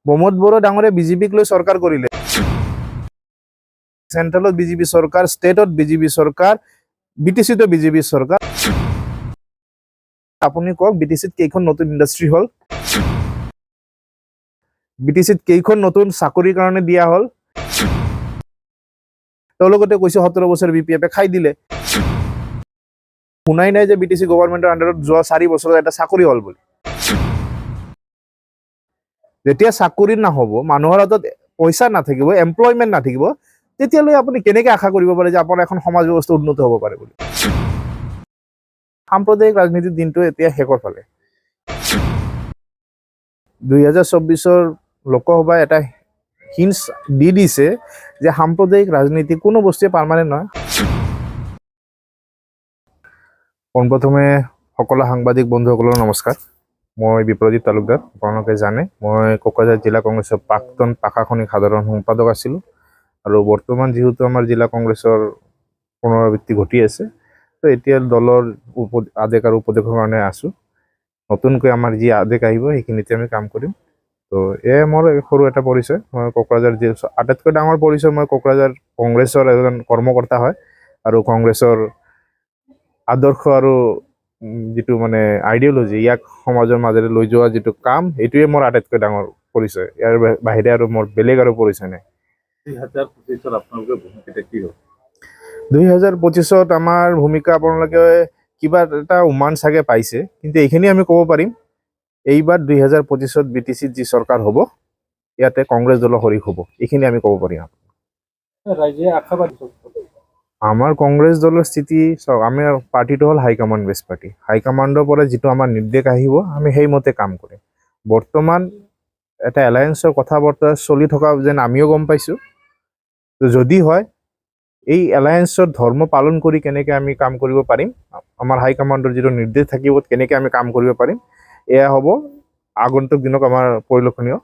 প্ৰমোদ বড়ো ডাঙৰে বিজেপিক লৈ চৰকাৰ কৰিলে। সেন্ট্ৰেলত বিজেপি চৰকাৰ, ষ্টেটত বিজেপি চৰকাৰ, বিটিচিতো বিজেপি চৰকাৰ। আপুনি কওক বিটিচিত কেইখন নতুন ইণ্ডাষ্ট্ৰী হ'ল, বিটিচিত কেইখন নতুন চাকৰিৰ কাৰণে দিয়া হ'ল। তেওঁলোকতে কৈছে 17 বছৰ BPF খাই দিলে। শুনাই নাই যে বিটিচি গভৰ্ণমেণ্টৰ আণ্ডাৰত যোৱা 4 বছৰত এটা চাকৰি হ'ল বুলি। যেতিয়া চাকৰি নহ'ব, মানুহৰ হাতত পইচা নাথাকিব, এমপ্লয়মেণ্ট নাথাকিব, তেতিয়ালৈ আপুনি কেনেকৈ আশা কৰিব পাৰে যে আপোনাৰ এখন সমাজ ব্যৱস্থা উন্নত হ'ব পাৰে বুলি। সাম্প্ৰদায়িক ৰাজনীতিৰ দিনটো এতিয়া শেষৰ ফালে। 2024 লোকসভাই এটা হিন্টছ দি দিছে যে সাম্প্ৰদায়িক ৰাজনীতি কোনো বস্তুৱে পাৰ্মানেণ্ট নহয়। পোনপ্ৰথমে সকলো সাংবাদিক বন্ধুসকলৰ নমস্কাৰ। মই বিপ্ৰজিত তালুকদাৰ, আপোনালোকে জানে মই কোকৰাঝাৰ জিলা কংগ্ৰেছৰ প্ৰাক্তন প্ৰশাসনিক সাধাৰণ সম্পাদক আছিলোঁ আৰু বৰ্তমান যিহেতু আমাৰ জিলা কংগ্ৰেছৰ পুনৰাবৃত্তি ঘটি আছে, তো এতিয়া দলৰ আদেশ আৰু উপদেশৰ কাৰণে আছোঁ। নতুনকৈ আমাৰ যি আদেশ আহিব সেইখিনিতে আমি কাম কৰিম। তো এয়াই মোৰ সৰু এটা পৰিচয়। মই কোকৰাঝাৰ আটাইতকৈ ডাঙৰ পৰিচয়, মই কোকৰাঝাৰ কংগ্ৰেছৰ এজন কৰ্মকৰ্তা হয় আৰু কংগ্ৰেছৰ আদৰ্শ আৰু যিটো মানে আইডিঅলজি, ইয়াক সমাজৰ মাজেৰে লৈ যোৱা যিটো কাম, এইটোৱে মোৰ আটাইতকৈ ডাঙৰ পৰিচয়। ইয়াৰ বাহিৰে আৰু মোৰ বেলেগ আৰু পৰিচয় নাই। 2025 আপোনালোকৰ ভূমিকা কি হ'ব? 2025 আমাৰ ভূমিকা আপোনালোকে কিবা এটা উমান চাগে পাইছে, কিন্তু এইখিনি আমি ক'ব পাৰিম, এইবাৰ 2025 বিটিচিত যি চৰকাৰ হ'ব, ইয়াতে কংগ্ৰেছ দলৰ শৰীক হ'ব, এইখিনি আমি ক'ব পাৰিম। ৰাইজে আশাবাদী। আমাৰ কংগ্ৰেছ দলৰ স্থিতি চাওক, আমাৰ পাৰ্টিটো হ'ল হাইকমাণ্ড বেছ পাৰ্টি। হাইকমাণ্ডৰ পৰা যিটো আমাৰ নিৰ্দেশ আহিব, আমি সেইমতে কাম কৰিম। বৰ্তমান এটা এলায়েন্সৰ কথা বতৰা চলি থকা যেন আমিও গম পাইছোঁ। যদি হয়, এই এলায়েন্সৰ ধৰ্ম পালন কৰি কেনেকৈ আমি কাম কৰিব পাৰিম, আমাৰ হাইকমাণ্ডৰ যিটো নিৰ্দেশ থাকিব কেনেকৈ আমি কাম কৰিব পাৰিম, এয়া হ'ব আগন্তুক দিনত আমাৰ পৰিলক্ষণীয়।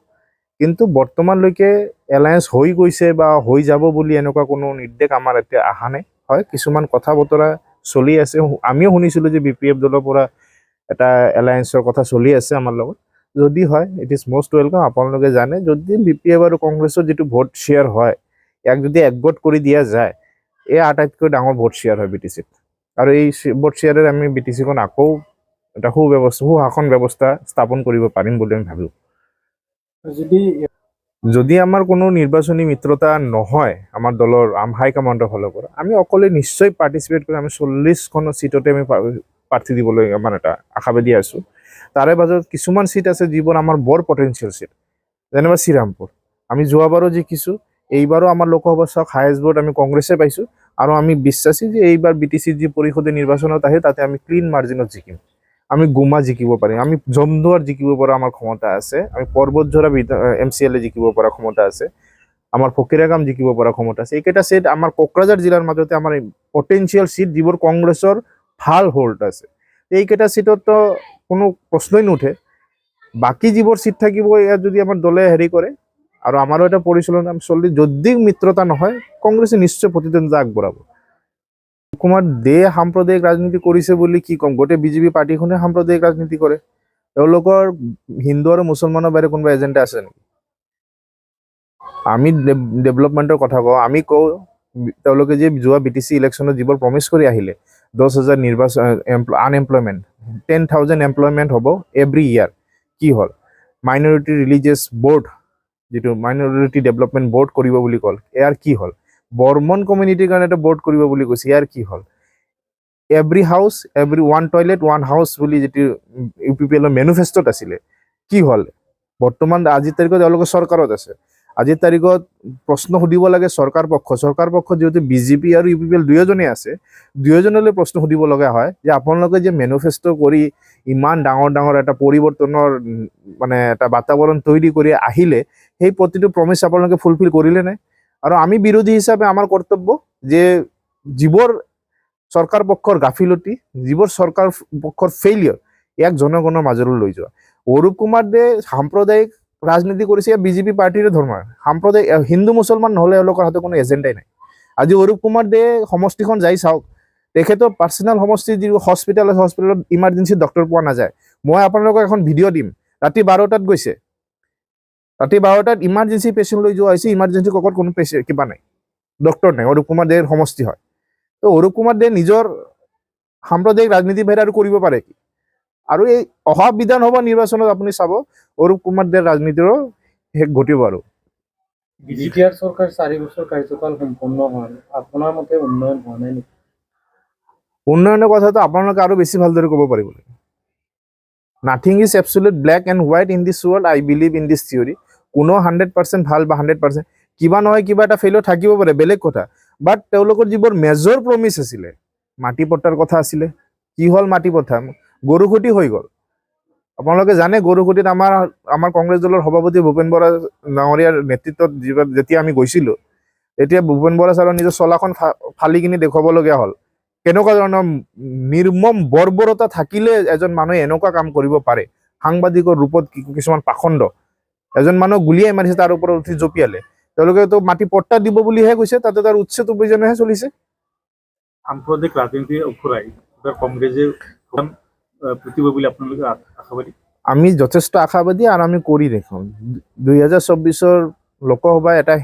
কিন্তু বৰ্তমানলৈকে এলায়েন্স হৈ গৈছে বা হৈ যাব বুলি এনেকুৱা কোনো নিৰ্দেশ আমাৰ এতিয়া অহা নাই। হয়, কিছুমান কথা বতৰা চলি আছে, আমিও শুনিছিলোঁ যে BPF দলৰ পৰা এটা এলায়েন্সৰ কথা চলি আছে আমাৰ লগত। যদি হয়, ইট ইজ মষ্ট ৱেলকাম। আপোনালোকে জানে, যদি BPF আৰু কংগ্ৰেছৰ যিটো ভোট শ্বেয়াৰ হয়, ইয়াক যদি একগোট কৰি দিয়া যায়, এয়া আটাইতকৈ ডাঙৰ ভোট শ্বেয়াৰ হয় BTCত। আৰু এই ভোট শ্বেয়াৰেৰে আমি BTCখন আকৌ এটা সুশাসন ব্যৱস্থা স্থাপন কৰিব পাৰিম বুলি আমি ভাবোঁ। যদি আমাৰ কোনো নিৰ্বাচনী মিত্ৰতা নহয় আমাৰ দলৰ হাইকমাণ্ডৰ ফালৰ পৰা, আমি অকলে নিশ্চয় পাৰ্টিচিপেট কৰি আমি 40খন চিটতে আমি প্ৰাৰ্থী দিবলৈ আমাৰ এটা আশাবাদী আছোঁ। তাৰে মাজত কিছুমান চিট আছে যিবোৰ আমাৰ বৰ পটেঞ্চিয়েল চিট, যেনেবা শ্ৰীৰামপুৰ। আমি যোৱাবাৰো জিকিছোঁ, এইবাৰো আমাৰ লোকসভা চাওক হায়েষ্ট ভোট আমি কংগ্ৰেছে পাইছোঁ, আৰু আমি বিশ্বাসী যে এইবাৰ BTCত যি পৰিষদীয় নিৰ্বাচনত আহে তাতে আমি ক্লিন মাৰ্জিনত জিকিম। আমি গুমা জিকিব পাৰিম, আমি জমদুৱাৰ জিকিব পৰা আমাৰ ক্ষমতা আছে, আমি পৰ্বতঝৰা MCLA জিকিব পৰা ক্ষমতা আছে, আমাৰ ফকিৰাগাম জিকিব পৰা ক্ষমতা আছে। এইকেইটা চিট আমাৰ কোকৰাঝাৰ জিলাৰ মাজতে আমাৰ পটেঞ্চিয়েল চিট, যিবোৰ কংগ্ৰেছৰ ভাল হোল্ড আছে। এইকেইটা চিটতো কোনো প্ৰশ্নই নুঠে। বাকী যিবোৰ চিট থাকিব, ইয়াত যদি আমাৰ দলে হেৰি কৰে আৰু আমাৰো এটা পৰিচালনা চলি, যদি মিত্ৰতা নহয়, কংগ্ৰেছে নিশ্চয় প্ৰতিদ্বন্দ্বিতা আগবঢ়াব। কুমাৰ দে সাম্প্ৰদায়িক ৰাজনীতি কৰিছে বুলি কি ক'ম, গোটেই BJP পাৰ্টিখনে সাম্প্ৰদায়িক ৰাজনীতি কৰে। তেওঁলোকৰ হিন্দু আৰু মুছলমানৰ বাহিৰে কোনোবা এজেণ্ডা আছে নেকি? আমি ডেভেলপমেণ্টৰ কথা কওঁ, আমি কওঁ তেওঁলোকে যে যোৱা BTC ইলেকশ্যনত যিবোৰ প্ৰমিছ কৰি আহিলে, 10,000 আনএমপ্লয়মেণ্ট, 10,000 এমপ্লয়মেণ্ট হ'ব এভৰি ইয়াৰ, কি হ'ল? মাইনৰিটি ৰিলিজিয়াছ বৰ্ড, যিটো মাইনৰিটি ডেভেলপমেণ্ট বৰ্ড কৰিব বুলি ক'ল, ইয়াৰ কি হ'ল? বৰ্মন কমিউনিটিৰ কাৰণে এটা বৰ্ড কৰিব বুলি কৈছে, ইয়াৰ কি হ'ল? Every house every one toilet one house বুলি যিটো UPPL মেনিফেষ্টত আছিলে, কি হ'ল? বৰ্তমান আজিৰ তাৰিখত তেওঁলোকে চৰকাৰত আছে। আজিৰ তাৰিখত প্ৰশ্ন সুধিব লাগে চৰকাৰ পক্ষত যিহেতু BJP আৰু UPPL দুয়োজনে আছে, দুয়োজনলৈ প্ৰশ্ন সুধিব লগা হয় যে আপোনালোকে যে মেনিফেষ্ট কৰি ইমান ডাঙৰ ডাঙৰ এটা পৰিৱৰ্তনৰ মানে এটা বাতাবৰণ তৈৰি কৰি আহিলে, সেই প্ৰতিটো প্ৰমিছ আপোনালোকে ফুলফিল কৰিলে নাই? আৰু আমি বিৰোধী হিচাপে আমাৰ কৰ্তব্য যে যিবোৰ চৰকাৰ পক্ষৰ গাফিলতি, যিবোৰ চৰকাৰ পক্ষৰ ফেইলিয়ৰ, ইয়াক জনগণৰ মাজলৈ লৈ যোৱা। অৰূপ কুমাৰ দে সাম্প্ৰদায়িক ৰাজনীতি কৰিছে, BJP পাৰ্টিৰে ধৰ্ম। সাম্প্ৰদায়িক হিন্দু মুছলমান নহ'লে এওঁলোকৰ হাতে কোনো এজেণ্ডাই নাই। আজি অৰূপ কুমাৰ দে সমষ্টিখন যাই চাওক, তেখেতৰ পাৰ্চনেল সমষ্টিৰ যি হস্পিটেল আছে, হস্পিটেলত ইমাৰ্জেঞ্চি ডক্টৰ পোৱা নাযায়। মই আপোনালোকক এখন ভিডিঅ' দিম, ৰাতি 12টাত গৈছে, ৰাতি 12টাত ইমাৰ্জেঞ্চি পেচেণ্ট লৈ যোৱা হৈছে, ইমাৰ্জেঞ্চি ককত কোনো পেচেণ্ট কিবা নাই, ডক্টৰ নাই। অৰূপ কুমাৰ দেৰ সমষ্টি হয়। তো অৰূপ কুমাৰ দে নিজৰ সাম্প্ৰদায়িক ৰাজনীতি বাহিৰে আৰু কৰিব পাৰে কি? আৰু এই অহা বিধানসভা নিৰ্বাচনত আপুনি চাব অৰূপ কুমাৰ দেৰ ৰাজনীতিৰো শেষ ঘটিব। আৰু বিজেপিৰ চৰকাৰ 4 বছৰ কাৰ্যকাল সম্পন্ন হয়, আপোনাৰ মতে উন্নয়ন হোৱা নাই নেকি? উন্নয়নৰ কথাটো আপোনালোকে আৰু বেছি ভালদৰে ক'ব পাৰিব। Nothing is absolute black and white in this world, I believe in this theory. কোনো 100% ভাল বা 100% কিবা নহয় কিবা এটা ফেইলিয়ৰ থাকিব পাৰে, বেলেগ কথা। বাট তেওঁলোকৰ যিবোৰ মেজৰ প্ৰমিছ আছিলে, মাটি পট্টাৰ কথা আছিলে, কি হ'ল মাটি পট্টা? গৰুখুটি হৈ গ'ল। আপোনালোকে জানে গৰুখুটিত আমাৰ কংগ্ৰেছ দলৰ সভাপতি ভূপেন বৰা ডাঙৰীয়াৰ নেতৃত্বত যেতিয়া আমি গৈছিলোঁ, তেতিয়া ভূপেন বৰা ছাৰৰ নিজৰ চলাখন ফালি কিনি দেখুৱাবলগীয়া হ'ল। কেনেকুৱা ধৰণৰ নিৰ্মম বৰ্বৰতা থাকিলে এজন মানুহে এনেকুৱা কাম কৰিব পাৰে? সাংবাদিকৰ ৰূপত কিছুমান পাখণ্ড, এজন মানুহ গুলিয়াই মাৰিছে, তাৰ ওপৰত উঠি জঁপিয়ালে। তেওঁলোকেতো মাটি পট্টা দিব বুলিহে কৈছে, তাতে তাৰ উচ্ছেদ অভিযানহে চলিছে। সাম্প্ৰদায়িক ৰাজনীতি অফুৰাই কংগ্ৰেছে প্ৰতিব বুলি আপোনালোকে আশাবাদী? আমি যথেষ্ট আশাবাদী আৰু আমি কৰি দেখুৱাম। 2024 লোকসভাই এটা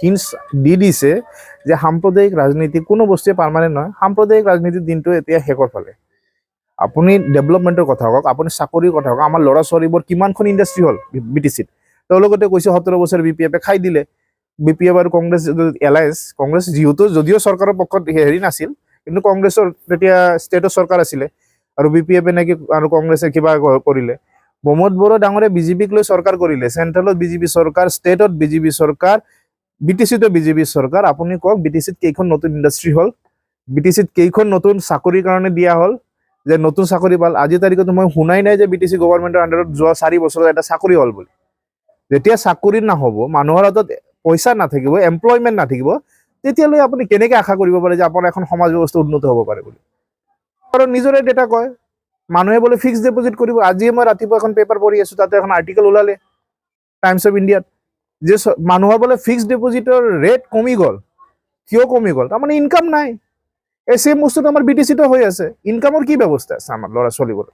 হিন্স দি দিছে যে সাম্প্ৰদায়িক ৰাজনীতি কোনো বস্তুৱে পাৰ্মানেণ্ট নহয়। সাম্প্ৰদায়িক ৰাজনীতিৰ দিনটো এতিয়া শেষৰ ফালে। আপুনি ডেভেলপমেণ্টৰ কথা কওক, আপুনি চাকৰিৰ কথা কওক। আমাৰ ল'ৰা ছোৱালীবোৰ কিমানখন ইণ্ডাষ্ট্ৰি হ'ল BTCত। তেওঁলোকতে কৈছে 17 বছৰ BPF খাই দিলে। BPF আৰু কংগ্ৰেছ এলায়েন্স, কংগ্ৰেছ যদিও চৰকাৰৰ পক্ষত হেৰি নাছিল, কিন্তু কংগ্ৰেছৰ তেতিয়া ষ্টেটৰ চৰকাৰ আছিলে, আৰু BPF নেকি আৰু কংগ্ৰেছে কিবা কৰিলে। প্ৰমোদ বড়ো ডাঙৰে বিজেপিক লৈ চৰকাৰ কৰিলে, চেণ্ট্ৰেলত বিজেপি চৰকাৰ, ষ্টেটত বিজেপি চৰকাৰ, BTCতো বিজেপি চৰকাৰ। আপুনি কওক BTCত কেইখন নতুন ইণ্ডাষ্ট্ৰি হ'ল? BTCত কেইখন নতুন চাকৰিৰ কাৰণে দিয়া হ'ল, যে নতুন চাকৰি পাল? আজিৰ তাৰিখত মই শুনাই নাই যে BTC গভৰ্ণমেণ্টৰ আণ্ডাৰত যোৱা 4 বছৰত এটা চাকৰি হ'ল বুলি। যেতিয়া চাকৰি নহ'ব, মানুহৰ হাতত পইচা নাথাকিব, এমপ্লয়মেণ্ট নাথাকিব, তেতিয়ালৈ আপুনি কেনেকৈ আশা কৰিব পাৰে যে আপোনাৰ এখন সমাজ ব্যৱস্থা উন্নত হ'ব পাৰে বুলি? আৰু নিজৰে ডেটা কয়, মানুহে বোলে ফিক্সড ডিপজিট কৰিব। আজিয়ে মই ৰাতিপুৱা এখন পেপাৰ পঢ়ি আছোঁ, তাতে এখন আৰ্টিকেল ওলালে টাইমছ অফ ইণ্ডিয়াত, যে মানুহৰ বোলে ফিক্সড ডিপজিটৰ ৰেট কমি গ'ল। কিয় কমি গ'ল? তাৰমানে ইনকাম নাই। এই চেম বস্তুটো আমাৰ BTCতো হৈ আছে। ইনকামৰ কি ব্যৱস্থা আছে আমাৰ ল'ৰা ছোৱালীবোৰ?